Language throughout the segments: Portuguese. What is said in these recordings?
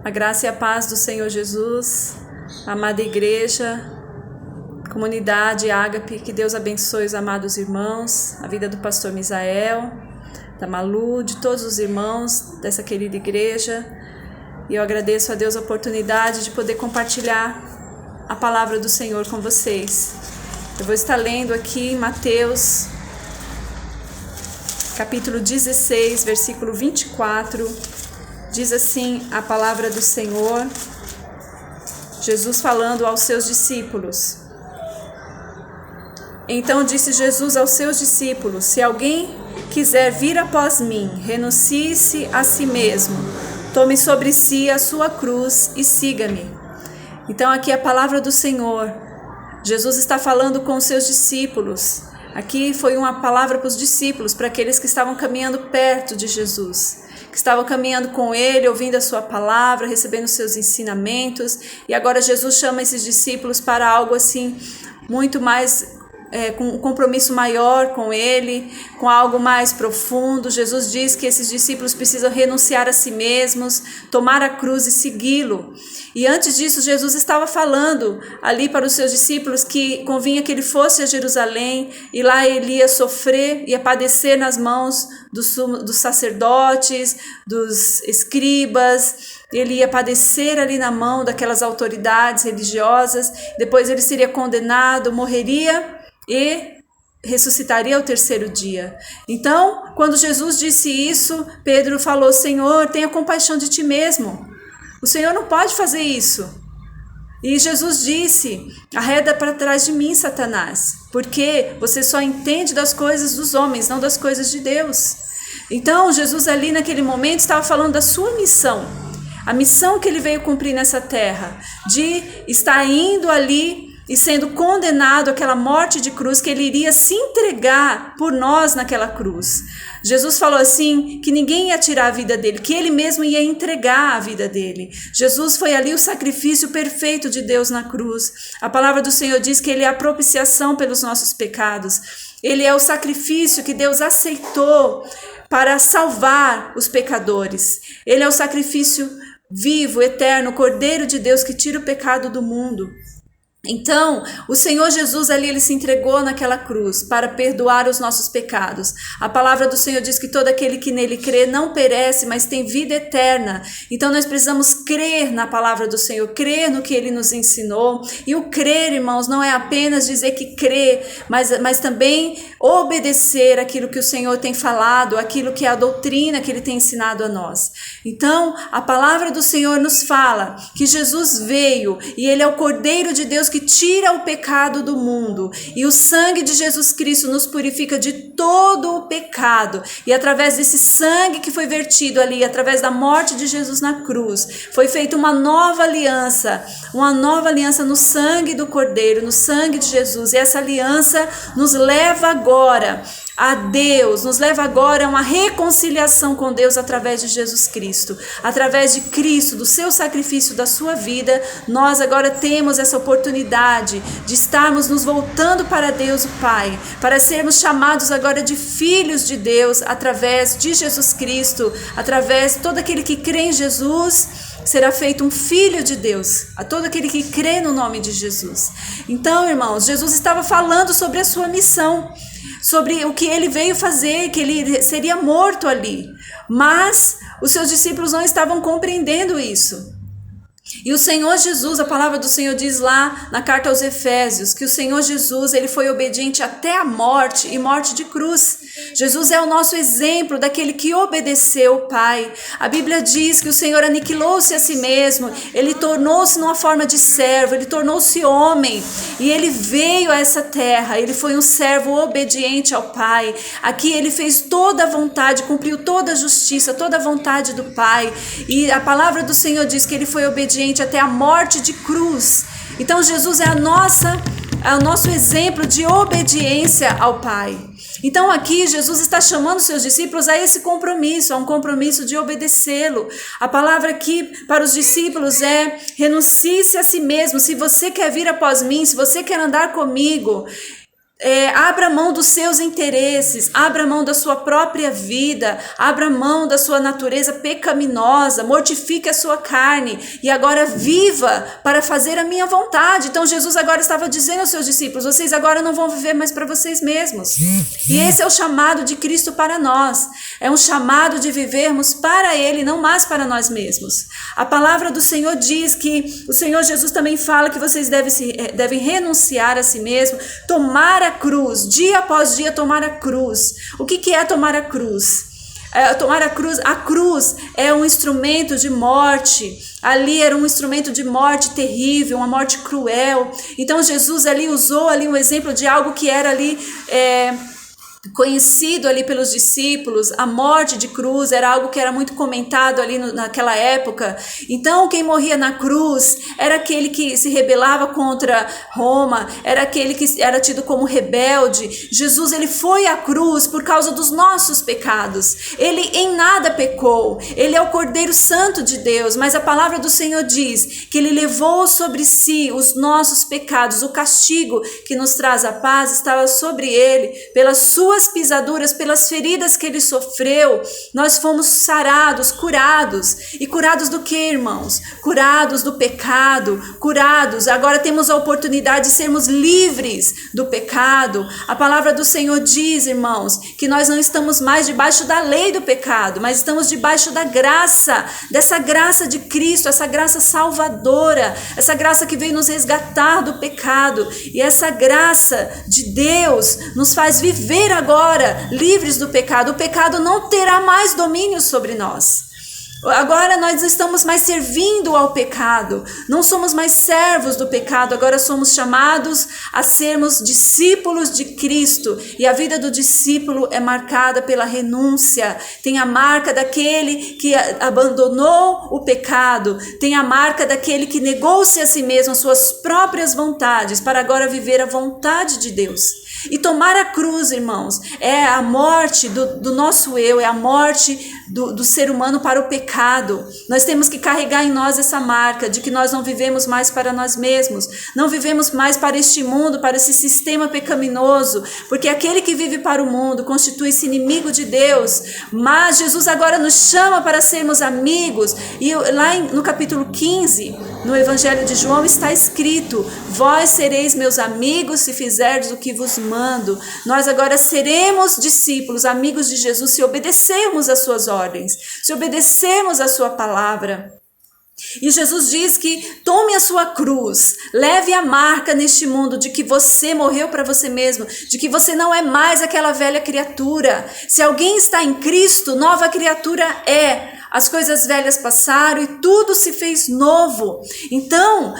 A graça e a paz do Senhor Jesus, amada igreja, comunidade Ágape, que Deus abençoe os amados irmãos, a vida do pastor Misael, da Malu, de todos os irmãos dessa querida igreja. E eu agradeço a Deus a oportunidade de poder compartilhar a palavra do Senhor com vocês. Eu vou estar lendo aqui Mateus, capítulo 16, versículo 24, diz assim a palavra do Senhor, Jesus falando aos seus discípulos. Então disse Jesus aos seus discípulos: se alguém quiser vir após mim, renuncie-se a si mesmo, tome sobre si a sua cruz e siga-me. Então aqui a palavra do Senhor, Jesus está falando com os seus discípulos. Aqui foi uma palavra para os discípulos, para aqueles que estavam caminhando perto de Jesus, que estavam caminhando com ele, ouvindo a sua palavra, recebendo os seus ensinamentos. E agora Jesus chama esses discípulos para algo assim, muito mais, com um compromisso maior com ele, com algo mais profundo. Jesus diz que esses discípulos precisam renunciar a si mesmos, tomar a cruz e segui-lo. E antes disso, Jesus estava falando ali para os seus discípulos que convinha que ele fosse a Jerusalém, e lá ele ia sofrer, ia padecer nas mãos dos sacerdotes, dos escribas. Ele ia padecer ali na mão daquelas autoridades religiosas. Depois ele seria condenado, morreria e ressuscitaria ao terceiro dia. Então, quando Jesus disse isso, Pedro falou: Senhor, tenha compaixão de ti mesmo. O Senhor não pode fazer isso. E Jesus disse: arreda para trás de mim, Satanás, porque você só entende das coisas dos homens, não das coisas de Deus. Então, Jesus ali naquele momento estava falando da sua missão, a missão que ele veio cumprir nessa terra, de estar indo ali e sendo condenado àquela morte de cruz, que ele iria se entregar por nós naquela cruz. Jesus falou assim, que ninguém ia tirar a vida dele, que ele mesmo ia entregar a vida dele. Jesus foi ali o sacrifício perfeito de Deus na cruz. A palavra do Senhor diz que ele é a propiciação pelos nossos pecados. Ele é o sacrifício que Deus aceitou para salvar os pecadores. Ele é o sacrifício vivo, eterno, o Cordeiro de Deus que tira o pecado do mundo. Então, o Senhor Jesus ali, ele se entregou naquela cruz para perdoar os nossos pecados. A palavra do Senhor diz que todo aquele que nele crê não perece, mas tem vida eterna. Então nós precisamos crer na palavra do Senhor, crer no que ele nos ensinou. E o crer, irmãos, não é apenas dizer que crê, mas também obedecer aquilo que o Senhor tem falado, aquilo que é a doutrina que ele tem ensinado a nós. Então, a palavra do Senhor nos fala que Jesus veio e ele é o Cordeiro de Deus que tira o pecado do mundo, e o sangue de Jesus Cristo nos purifica de todo o pecado, e através desse sangue que foi vertido ali, através da morte de Jesus na cruz, foi feita uma nova aliança no sangue do Cordeiro, no sangue de Jesus, e essa aliança nos leva agora a Deus, nos leva agora a uma reconciliação com Deus através de Jesus Cristo. Através de Cristo, do seu sacrifício, da sua vida, nós agora temos essa oportunidade de estarmos nos voltando para Deus o Pai, para sermos chamados agora de filhos de Deus através de Jesus Cristo, através de todo aquele que crê em Jesus, será feito um filho de Deus, a todo aquele que crê no nome de Jesus. Então, irmãos, Jesus estava falando sobre a sua missão, sobre o que ele veio fazer, que ele seria morto ali. Mas os seus discípulos não estavam compreendendo isso. E o Senhor Jesus, a palavra do Senhor diz lá na carta aos Efésios, que o Senhor Jesus, ele foi obediente até a morte, e morte de cruz. Jesus é o nosso exemplo daquele que obedeceu o Pai. A Bíblia diz que o Senhor aniquilou-se a si mesmo, ele tornou-se numa forma de servo, ele tornou-se homem, e ele veio a essa terra, ele foi um servo obediente ao Pai. Aqui ele fez toda a vontade, cumpriu toda a justiça, toda a vontade do Pai, e a palavra do Senhor diz que ele foi obediente até a morte de cruz. Então Jesus é o nosso exemplo de obediência ao Pai. Então aqui Jesus está chamando seus discípulos a esse compromisso, a um compromisso de obedecê-lo. A palavra aqui para os discípulos é: renuncie-se a si mesmo. Se você quer vir após mim, se você quer andar comigo, abra mão dos seus interesses, abra mão da sua própria vida, abra mão da sua natureza pecaminosa, mortifique a sua carne e agora viva para fazer a minha vontade. Então Jesus agora estava dizendo aos seus discípulos, vocês agora não vão viver mais para vocês mesmos. E esse é o chamado de Cristo para nós, é um chamado de vivermos para Ele, não mais para nós mesmos. A palavra do Senhor diz que o Senhor Jesus também fala que vocês devem renunciar a si mesmo, tomar a cruz, dia após dia tomar a cruz. O que é tomar a cruz? Tomar a cruz é um instrumento de morte. Ali era um instrumento de morte terrível, uma morte cruel. Então Jesus ali usou ali um exemplo de algo que era ali conhecido ali pelos discípulos. A morte de cruz era algo que era muito comentado ali naquela época. Então quem morria na cruz era aquele que se rebelava contra Roma, era aquele que era tido como rebelde. Jesus, ele foi à cruz por causa dos nossos pecados. Ele em nada pecou, ele é o Cordeiro Santo de Deus, mas a palavra do Senhor diz que ele levou sobre si os nossos pecados. O castigo que nos traz a paz estava sobre ele, pelas suas pisaduras, pelas feridas que ele sofreu, nós fomos sarados, curados. E curados do que, irmãos? Curados do pecado, curados. Agora temos a oportunidade de sermos livres do pecado. A palavra do Senhor diz, irmãos, que nós não estamos mais debaixo da lei do pecado, mas estamos debaixo da graça, dessa graça de Cristo, essa graça salvadora, essa graça que veio nos resgatar do pecado. E essa graça de Deus nos faz viver agora livres do pecado. O pecado não terá mais domínio sobre nós. Agora nós não estamos mais servindo ao pecado, não somos mais servos do pecado, agora somos chamados a sermos discípulos de Cristo. E a vida do discípulo é marcada pela renúncia, tem a marca daquele que abandonou o pecado, tem a marca daquele que negou-se a si mesmo, as suas próprias vontades, para agora viver a vontade de Deus. E tomar a cruz, irmãos, é a morte do nosso eu, é a morte do ser humano para o pecado. Nós temos que carregar em nós essa marca de que nós não vivemos mais para nós mesmos, não vivemos mais para este mundo, para esse sistema pecaminoso, porque aquele que vive para o mundo constitui-se inimigo de Deus. Mas Jesus agora nos chama para sermos amigos, e lá no capítulo 15, no Evangelho de João, está escrito: vós sereis meus amigos se fizerdes o que vos mando. Nós agora seremos discípulos, amigos de Jesus, se obedecermos às suas ordens, se obedecermos à sua palavra. E Jesus diz que tome a sua cruz, leve a marca neste mundo de que você morreu para você mesmo, de que você não é mais aquela velha criatura. Se alguém está em Cristo, nova criatura é. As coisas velhas passaram e tudo se fez novo. Então,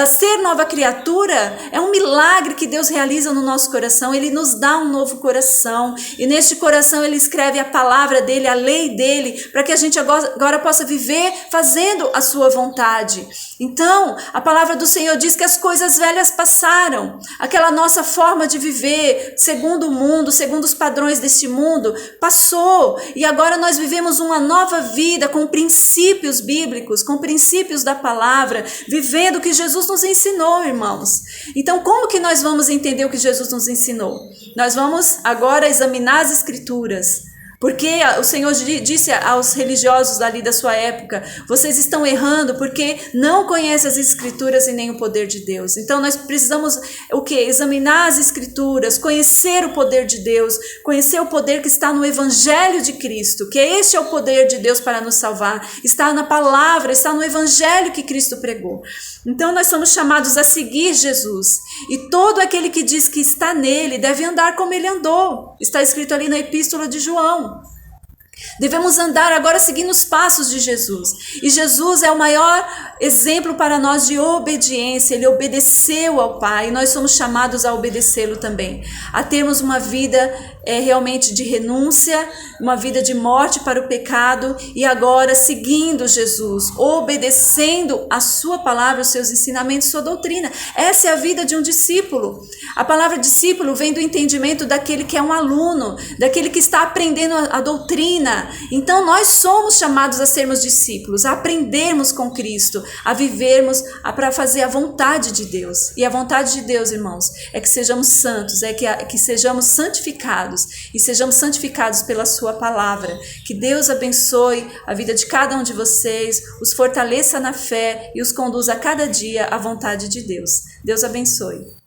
ser nova criatura é um milagre que Deus realiza no nosso coração. Ele nos dá um novo coração. E neste coração Ele escreve a palavra dEle, a lei dEle, para que a gente agora possa viver fazendo a sua vontade. Então, a palavra do Senhor diz que as coisas velhas passaram. Aquela nossa forma de viver, segundo o mundo, segundo os padrões deste mundo, passou. E agora nós vivemos uma nova vida com princípios bíblicos, com princípios da palavra, vivendo o que Jesus nos ensinou, irmãos. Então, como que nós vamos entender o que Jesus nos ensinou? Nós vamos agora examinar as Escrituras. Porque o Senhor disse aos religiosos ali da sua época: vocês estão errando porque não conhecem as Escrituras e nem o poder de Deus. Então nós precisamos o quê? Examinar as Escrituras, conhecer o poder de Deus, conhecer o poder que está no Evangelho de Cristo, que este é o poder de Deus para nos salvar, está na palavra, está no Evangelho que Cristo pregou. Então nós somos chamados a seguir Jesus, e todo aquele que diz que está nele deve andar como ele andou. Está escrito ali na Epístola de João. Devemos andar agora seguindo os passos de Jesus. E Jesus é o maior exemplo para nós de obediência. Ele obedeceu ao Pai e nós somos chamados a obedecê-lo também. A termos uma vida realmente de renúncia, uma vida de morte para o pecado e agora seguindo Jesus, obedecendo a sua palavra, os seus ensinamentos, sua doutrina. Essa é a vida de um discípulo. A palavra discípulo vem do entendimento daquele que é um aluno, daquele que está aprendendo a doutrina. Então nós somos chamados a sermos discípulos, a aprendermos com Cristo, a vivermos, para fazer a vontade de Deus. E a vontade de Deus, irmãos, é que sejamos santos, que sejamos santificados e sejamos santificados pela sua palavra. Que Deus abençoe a vida de cada um de vocês, os fortaleça na fé e os conduza a cada dia à vontade de Deus. Deus abençoe.